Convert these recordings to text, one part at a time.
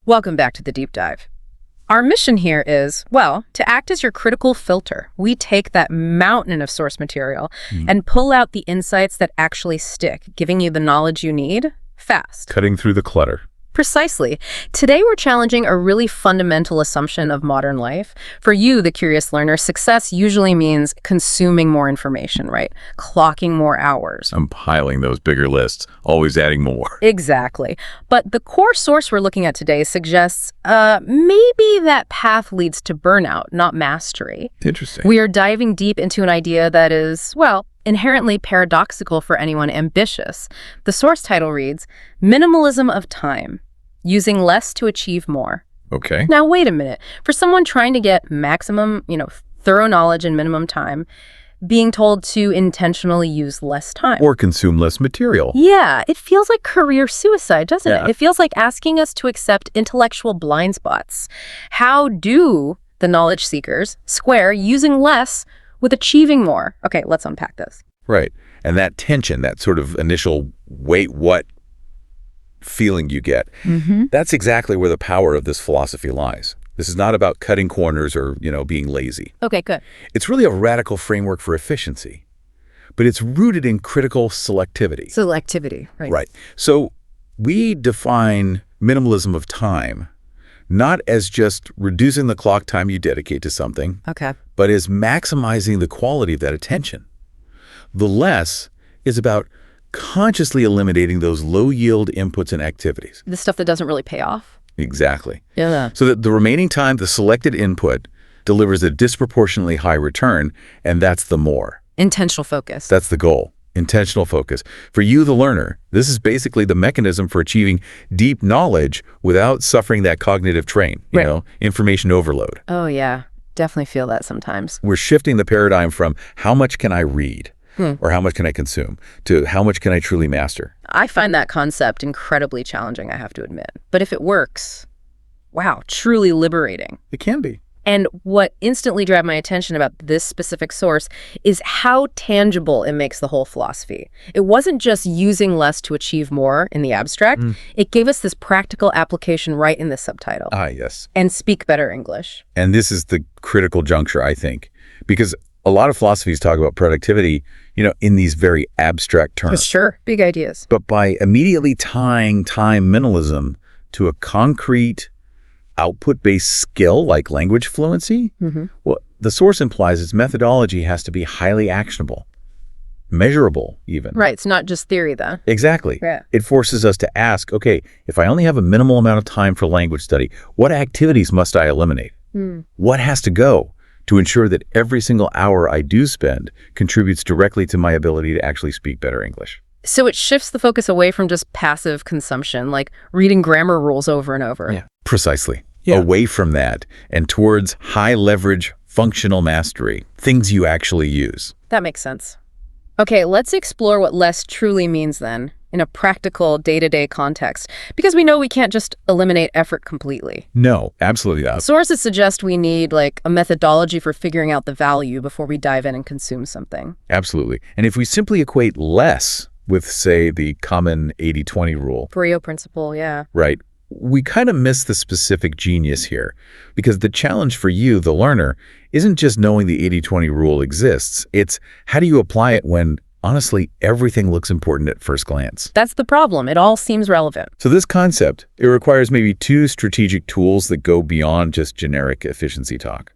Welcome back to the deep dive. Our mission here is, well, to act as your critical filter. We take that mountain of source material and pull out the insights that actually stick, giving you the knowledge you need fast. Cutting through the clutter. Precisely. Today we're challenging a really fundamental assumption of modern life. For you, the curious learner, success usually means consuming more information, right? Clocking more hours. I'm piling those bigger lists, always adding more. Exactly. But the core source we're looking at today suggests maybe that path leads to burnout, not mastery. Interesting. We are diving deep into an idea that is, well, inherently paradoxical for anyone ambitious. The source title reads, Minimalism of Time, Using Less to Achieve More. Okay. Now, wait a minute. For someone trying to get maximum, thorough knowledge in minimum time, being told to intentionally use less time. Or consume less material. Yeah, it feels like career suicide, doesn't it? It feels like asking us to accept intellectual blind spots. How do the knowledge seekers square using less with achieving more? Okay, let's unpack this. Right. And that tension, that sort of initial wait, what feeling you get, that's exactly where the power of this philosophy lies. This is not about cutting corners or, being lazy. Okay, good. It's really a radical framework for efficiency, but it's rooted in critical selectivity. Selectivity, right. Right. So we define minimalism of time not as just reducing the clock time you dedicate to something, Okay. but as maximizing the quality of that attention. The less is about consciously eliminating those low-yield inputs and activities. The stuff that doesn't really pay off. Exactly. Yeah. So that the remaining time, the selected input, delivers a disproportionately high return, and that's the more. Intentional focus. That's the goal. Intentional focus. For you, the learner, this is basically the mechanism for achieving deep knowledge without suffering that cognitive train, information overload. Oh, yeah. Definitely feel that sometimes. We're shifting the paradigm from how much can I read or how much can I consume to how much can I truly master. I find that concept incredibly challenging, I have to admit. But if it works, wow, truly liberating. It can be. And what instantly grabbed my attention about this specific source is how tangible it makes the whole philosophy. It wasn't just using less to achieve more in the abstract. It gave us this practical application right in the subtitle. Ah, yes. And speak better English. And this is the critical juncture, I think, because a lot of philosophies talk about productivity, in these very abstract terms. Sure. Big ideas. But by immediately tying time minimalism to a concrete output-based skill like language fluency, well, the source implies its methodology has to be highly actionable, measurable even. Right. It's not just theory, though. Exactly. Yeah. It forces us to ask, okay, if I only have a minimal amount of time for language study, what activities must I eliminate? What has to go to ensure that every single hour I do spend contributes directly to my ability to actually speak better English? So it shifts the focus away from just passive consumption, like reading grammar rules over and over. Yeah, precisely. Away from that and towards high leverage functional mastery, things you actually use. That makes sense. Okay, let's explore what less truly means then in a practical day-to-day context, because we know we can't just eliminate effort completely. No, absolutely not. Sources suggest we need a methodology for figuring out the value before we dive in and consume something. Absolutely. And if we simply equate less with, say, the common 80-20 rule. Pareto principle, yeah. Right. We kind of miss the specific genius here, because the challenge for you, the learner, isn't just knowing the 80-20 rule exists. It's how do you apply it when, honestly, everything looks important at first glance. That's the problem. It all seems relevant. So this concept, it requires maybe two strategic tools that go beyond just generic efficiency talk.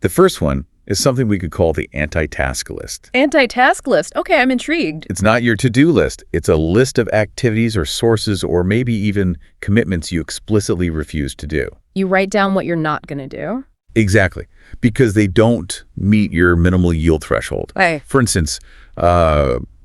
The first one is something we could call the anti-task list. Anti-task list. Okay, I'm intrigued. It's not your to-do list. It's a list of activities or sources or maybe even commitments you explicitly refuse to do. You write down what you're not going to do? Exactly, because they don't meet your minimal yield threshold. Hey. For instance,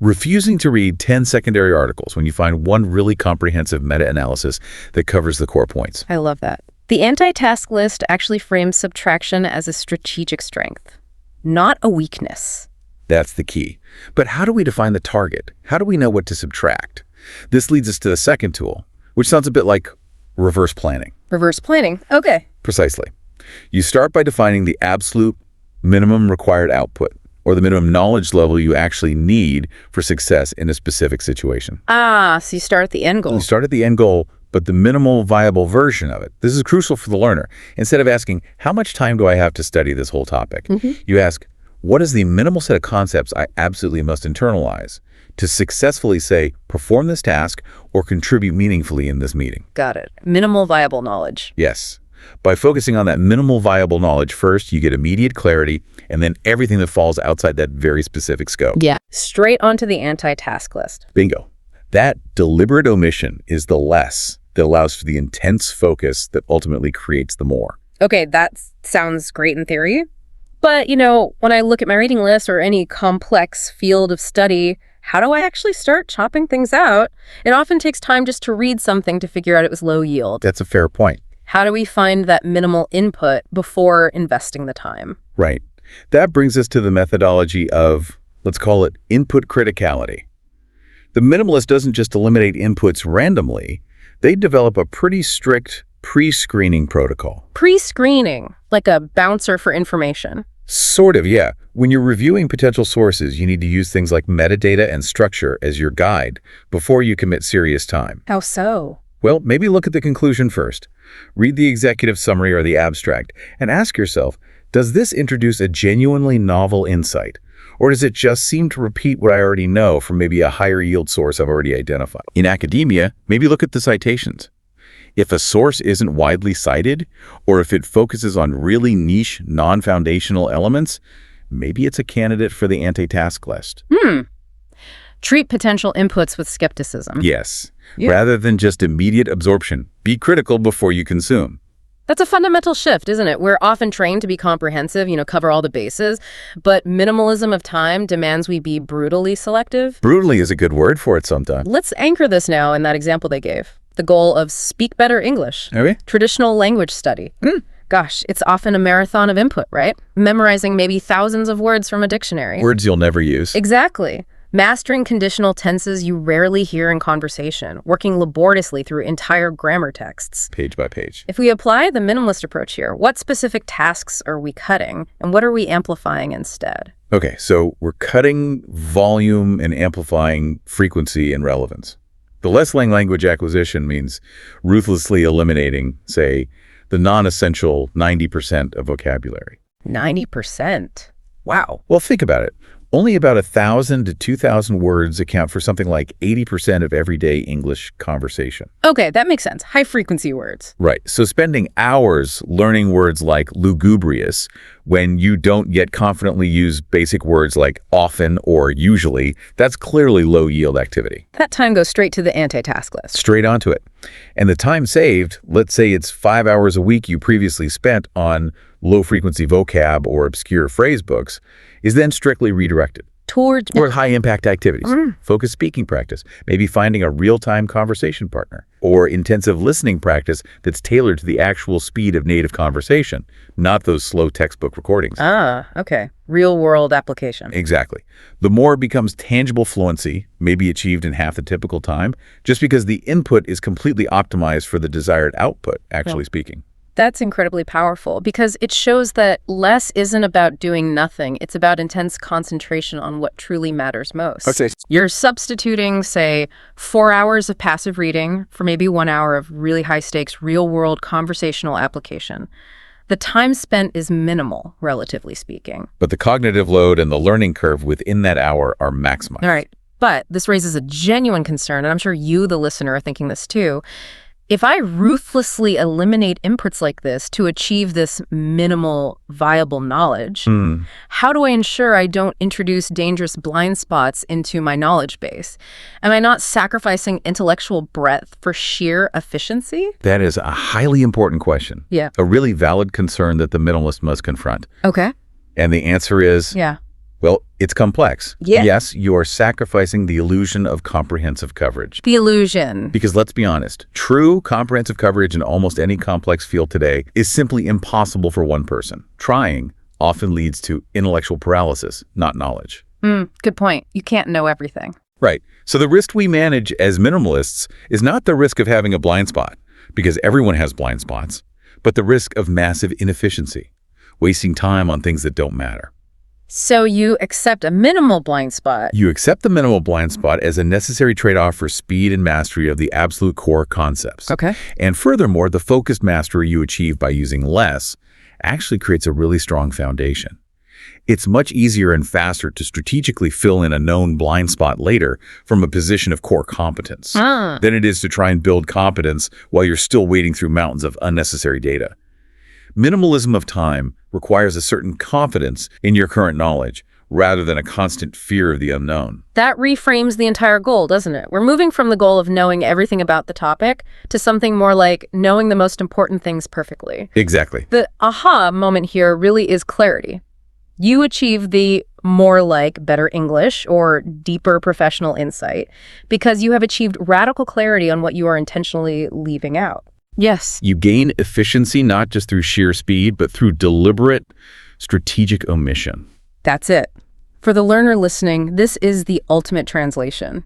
refusing to read 10 secondary articles when you find one really comprehensive meta-analysis that covers the core points. I love that. The anti-task list actually frames subtraction as a strategic strength, not a weakness. That's the key. But how do we define the target? How do we know what to subtract? This leads us to the second tool, which sounds a bit like reverse planning. Reverse planning. Okay. Precisely. You start by defining the absolute minimum required output, or the minimum knowledge level you actually need for success in a specific situation. So you start at the end goal. You start at the end goal, but the minimal viable version of it. This is crucial for the learner. Instead of asking, how much time do I have to study this whole topic? You ask, what is the minimal set of concepts I absolutely must internalize to successfully say, perform this task or contribute meaningfully in this meeting? Got it. Minimal viable knowledge. Yes. By focusing on that minimal viable knowledge first, you get immediate clarity, and then everything that falls outside that very specific scope. Yeah. Straight onto the anti-task list. Bingo. That deliberate omission is the less that allows for the intense focus that ultimately creates the more. Okay, that sounds great in theory. But, when I look at my reading list or any complex field of study, how do I actually start chopping things out? It often takes time just to read something to figure out it was low yield. That's a fair point. How do we find that minimal input before investing the time? Right. That brings us to the methodology of, let's call it, input criticality. The minimalist doesn't just eliminate inputs randomly. They develop a pretty strict pre-screening protocol. Pre-screening, like a bouncer for information. Sort of, yeah. When you're reviewing potential sources, you need to use things like metadata and structure as your guide before you commit serious time. How so? Well, maybe look at the conclusion first. Read the executive summary or the abstract and ask yourself, does this introduce a genuinely novel insight? Or does it just seem to repeat what I already know from maybe a higher yield source I've already identified? In academia, maybe look at the citations. If a source isn't widely cited, or if it focuses on really niche, non-foundational elements, maybe it's a candidate for the anti-task list. Treat potential inputs with skepticism. Yes. Rather than just immediate absorption, be critical before you consume. That's a fundamental shift, isn't it? We're often trained to be comprehensive, cover all the bases, but minimalism of time demands we be brutally selective. Brutally is a good word for it sometimes. Let's anchor this now in that example they gave. The goal of speak better English. Okay. Traditional language study. Gosh, it's often a marathon of input, right? Memorizing maybe thousands of words from a dictionary. Words you'll never use. Exactly. Mastering conditional tenses you rarely hear in conversation, working laboriously through entire grammar texts. Page by page. If we apply the minimalist approach here, what specific tasks are we cutting, and what are we amplifying instead? Okay, so we're cutting volume and amplifying frequency and relevance. The less language acquisition means ruthlessly eliminating, say, the non-essential 90% of vocabulary. 90%? Wow. Well, think about it. Only about 1,000 to 2,000 words account for something like 80% of everyday English conversation. Okay, that makes sense. High-frequency words. Right. So spending hours learning words like lugubrious when you don't yet confidently use basic words like often or usually, that's clearly low-yield activity. That time goes straight to the anti-task list. Straight onto it. And the time saved, let's say it's 5 hours a week you previously spent on low-frequency vocab or obscure phrase books, is then strictly redirected toward high-impact activities, focused speaking practice, maybe finding a real-time conversation partner, or intensive listening practice that's tailored to the actual speed of native conversation, not those slow textbook recordings. Okay. Real-world application. Exactly. The more becomes tangible fluency, maybe achieved in half the typical time, just because the input is completely optimized for the desired output, actually speaking. That's incredibly powerful because it shows that less isn't about doing nothing. It's about intense concentration on what truly matters most. Okay. You're substituting, say, 4 hours of passive reading for maybe 1 hour of really high-stakes, real-world conversational application. The time spent is minimal, relatively speaking. But the cognitive load and the learning curve within that hour are maximized. All right. But this raises a genuine concern, and I'm sure you, the listener, are thinking this too. If I ruthlessly eliminate inputs like this to achieve this minimal viable knowledge, how do I ensure I don't introduce dangerous blind spots into my knowledge base? Am I not sacrificing intellectual breadth for sheer efficiency? That is a highly important question. Yeah. A really valid concern that the minimalist must confront. Okay. And the answer is, well, it's complex. Yeah. Yes, you are sacrificing the illusion of comprehensive coverage. The illusion. Because let's be honest, true comprehensive coverage in almost any complex field today is simply impossible for one person. Trying often leads to intellectual paralysis, not knowledge. Good point. You can't know everything. Right. So the risk we manage as minimalists is not the risk of having a blind spot, because everyone has blind spots, but the risk of massive inefficiency, wasting time on things that don't matter. So you accept a minimal blind spot. You accept the minimal blind spot as a necessary trade-off for speed and mastery of the absolute core concepts. Okay. And furthermore, the focused mastery you achieve by using less actually creates a really strong foundation. It's much easier and faster to strategically fill in a known blind spot later from a position of core competence than it is to try and build competence while you're still wading through mountains of unnecessary data. Minimalism of time requires a certain confidence in your current knowledge rather than a constant fear of the unknown. That reframes the entire goal, doesn't it? We're moving from the goal of knowing everything about the topic to something more like knowing the most important things perfectly. Exactly. The aha moment here really is clarity. You achieve the more like better English or deeper professional insight because you have achieved radical clarity on what you are intentionally leaving out. Yes. You gain efficiency not just through sheer speed, but through deliberate, strategic omission. That's it. For the learner listening, this is the ultimate translation.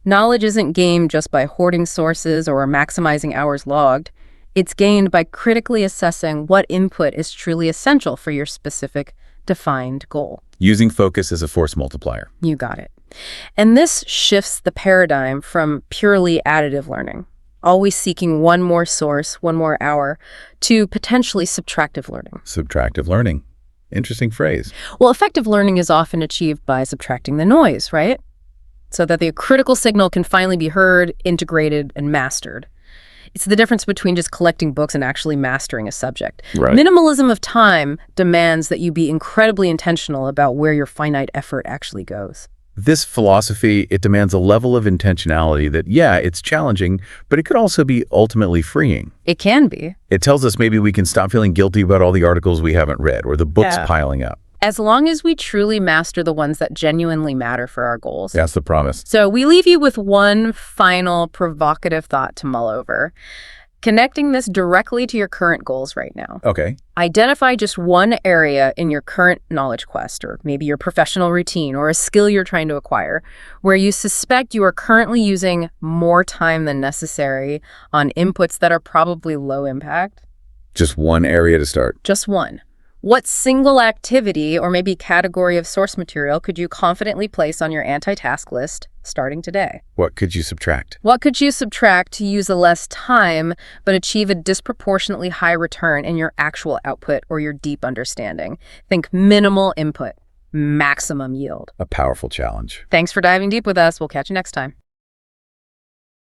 Knowledge isn't gained just by hoarding sources or maximizing hours logged. It's gained by critically assessing what input is truly essential for your specific, defined goal. Using focus as a force multiplier. You got it. And this shifts the paradigm from purely additive learning, always seeking one more source, one more hour, to potentially subtractive learning. Subtractive learning. Interesting phrase. Well, effective learning is often achieved by subtracting the noise, right? So that the critical signal can finally be heard, integrated, and mastered. It's the difference between just collecting books and actually mastering a subject. Right. Minimalism of time demands that you be incredibly intentional about where your finite effort actually goes. This philosophy, it demands a level of intentionality that, yeah, it's challenging, but it could also be ultimately freeing. It can be. It tells us maybe we can stop feeling guilty about all the articles we haven't read or the books piling up. As long as we truly master the ones that genuinely matter for our goals. That's the promise. So we leave you with one final provocative thought to mull over. Connecting this directly to your current goals right now. Okay. Identify just one area in your current knowledge quest, or maybe your professional routine, or a skill you're trying to acquire, where you suspect you are currently using more time than necessary on inputs that are probably low impact. Just one area to start. Just one. What single activity or maybe category of source material could you confidently place on your anti-task list starting today? What could you subtract? What could you subtract to use a less time but achieve a disproportionately high return in your actual output or your deep understanding? Think minimal input, maximum yield. A powerful challenge. Thanks for diving deep with us. We'll catch you next time.